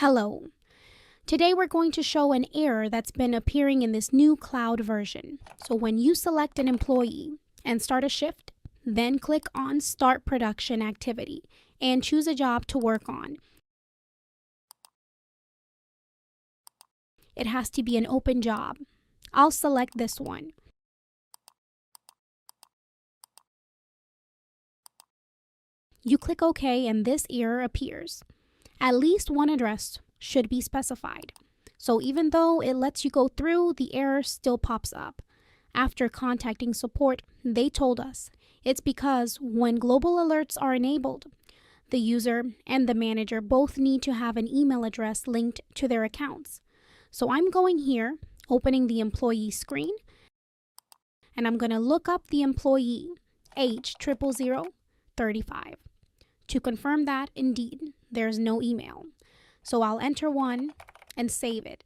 Hello. Today we're going to show an error that's been appearing in this new cloud version. So when you select an employee and start a shift, then click on Start Production Activity and choose a job to work on. It has to be an open job. I'll select this one. You click OK and this error appears. At least one address should be specified. So even though it lets you go through, the error still pops up. After contacting support, they told us it's because when global alerts are enabled, the user and the manager both need to have an email address linked to their accounts. So I'm going here, opening the employee screen, and I'm going to look up the employee, age 00035. To confirm that, indeed, there's no email. So I'll enter one and save it.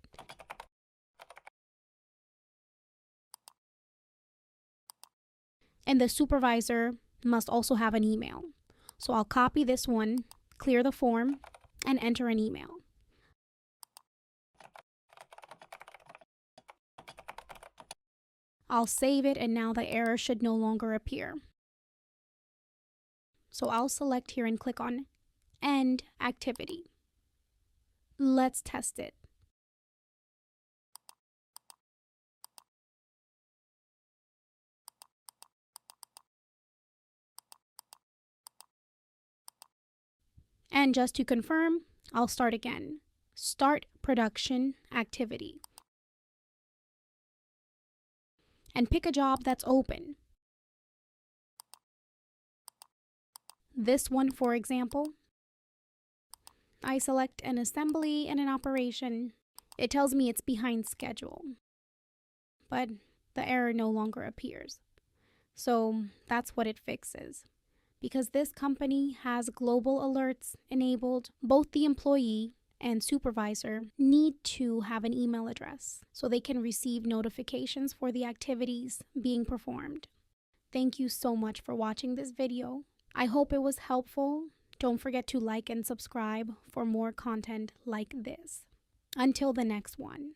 And the supervisor must also have an email. So I'll copy this one, clear the form, and enter an email. I'll save it and now the error should no longer appear. So I'll select here and click on End Activity. Let's test it. And just to confirm, I'll start again. Start Production Activity. And pick a job that's open. This one, for example. I select an assembly and an operation. It tells me it's behind schedule, but the error no longer appears. So that's what it fixes. Because this company has global alerts enabled, both the employee and supervisor need to have an email address so they can receive notifications for the activities being performed. Thank you so much for watching this video. I hope it was helpful. Don't forget to like and subscribe for more content like this. Until the next one.